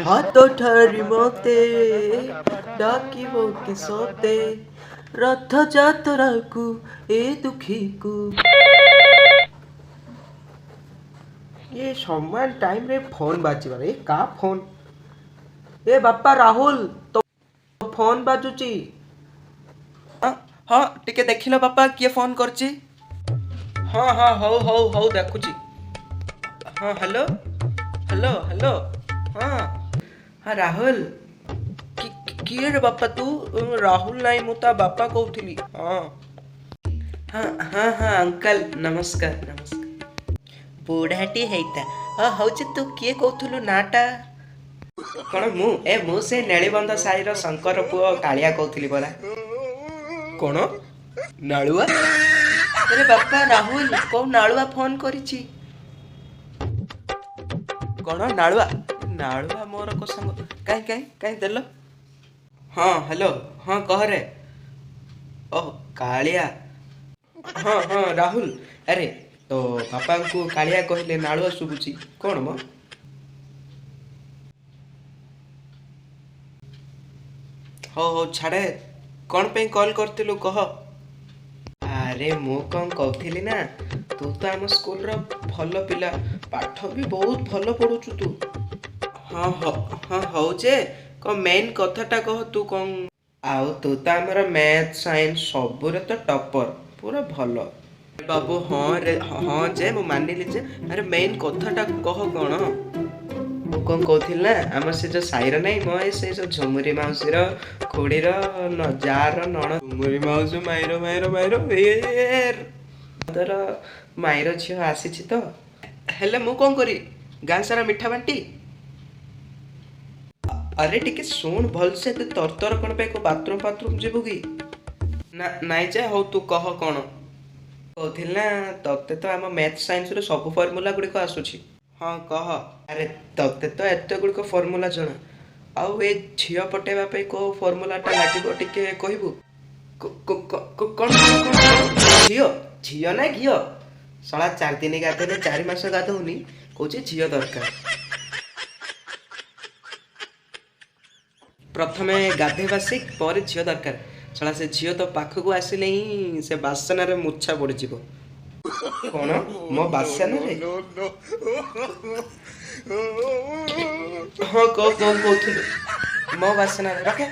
ହାତ ଠାରି ମତେ ଡାକିବ କିସତେ ରଥଯାତ୍ରାକୁ ଏ ଦୁଃଖୀକୁ। ये समान टाइम रे फोन बाजिबार ए का फोन ए बापा राहुल तो फोन बाजुची। हाँ टिके देखिल बापा किए फोन करची। हाँ हाँ हौ हौ हौ देखुची। हाँ हेलो हेलो हेलो हाँ हाँ राहुल किए रे बापा तू राहुल नाई मु ता बापा कहूली। हाँ हाँ हाँ हाँ अंकल नमस्कार नमस्कार। बुढ़ाटी हेता हाँ हौचे तू किए कहूलु नाटा कौन मु से नेलीबंध साईर शंकर पुओ कालिया कहूली परा। कौन नालुआ अरे बापा राहुल कौ नालुआ फोन करिछि। कौन नालुआ नालुआ मोर को संग काई काई काई देलो। हाँ हेलो हाँ कह रे ओह कालिया हाँ हाँ राहुल अरे तो बापा को कालिया कहले नालुआ शुभुची कौन मो हो हो छाड़े कौन पे कॉल करथिलु कह। अरे मु कौन कहथिली ना तू तो आम स्कूल रो भल पिला पाठ भी बहुत भल पढ़ुचु तू। हाँ हाँ हौ जे क मेन कथाटा कह तू कौन आउ तू तो आमर मैथ साइंस सबुरे तो टॉपर पूरा भल बाबू। हाँ रे हाँ जे मु मानिली जे अरे मेन कथाटा कह कौन मु कौन कहथिल ना आम से जो साईर नहीं मो से जो झुमुरी माउसीर खुड़ीर जार नण झुमुरी माउसी माइर माइर माइर तोर माइर झील आसी तो हेले मु कौन करी गाँ सारा मिठा बांटी। अरे टिके शुण भल से तर तर कौन पे बाथरूम फाथरूम जीवु कि ना नाई जे हो तू कह कौन कहथिल ना तते तो आम मैथ साइंस रे सब फॉर्मूला गुड़िक आसुची। हाँ कह अरे तते तो एत गुड़िक फॉर्मूला जना आउ ए झील पटेवा पे को फॉर्मूलाटा लागो टिके कहबू कौन झील झील ना घीओ सला 4 दिन गाधेले 4 मास गाधौनी कौचे झील दरकार। प्रथमे गाधेवा सिख पर झील दरकार सला से झील तो पाखक आसिले ही से बासन रे मूर्छा पड़ जीवो। कौन मो बासन रे हाँ कहथुलु मो बासन रे रखे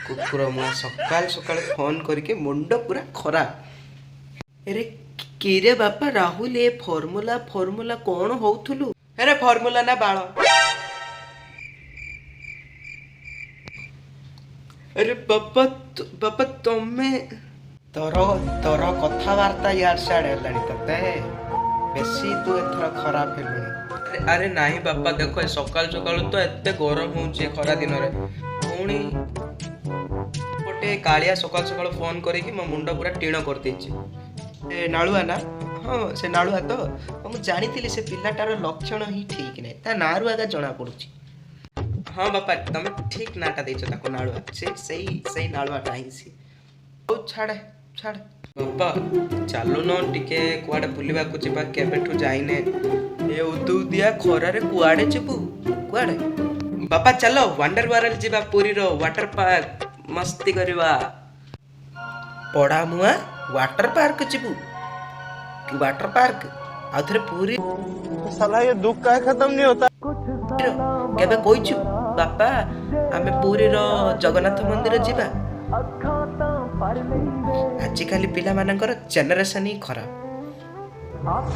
कुकुर मुआ सकाल सकाल फोन करके मुंड पूरा खराब। अरे किरे बापा राहुल ए फॉर्मूला फॉर्मूला कौन होउथुलु। अरे फॉर्मूला ना बाଳ अरे बापा तमे तोर तोर कथबार्ता यार साड़े हेलानी तते बेसी तू एथर खराब हेलुनी। अरे नाही बापा देखो सकाल सकाल तो एते गरम होउचे खरा दिन रे पुणी गोटे कालिया सकाल सकाल फोन करके मो मुंड पूरा टीण कर देछि। ए नालुआ ना हाँ से नालुआ तो मु जानी से पिलाटार लक्षण ही ठीक नहीं ता नारु आगा जना पड़ुची। हाँ बापा तमे ठीक नाटा देछ ताको नालुआ से सही नालुआटा ही सी ओ छाड़े छाड़ बापा चालू न टिके कुआडे बुलिबा को जिबा केबेठु जाइने ए उदु दिया खरा रे कुआडे जिबु कुआडे बापा चलो वंडर वर्ल्ड जिबा पुरी रो वाटर पार्क मस्ती करवा। पड़ा मुआ वाटर पार्क जिबु कि वाटर पार्क आ थरे पूरी साला ये दुख का खत्म नहीं होता। केबे कोइछु बापा आमे पूरी रो जगन्नाथ मंदिर जिबा। आजिकाली पिला मानकर जेनेरेशन ही खराब।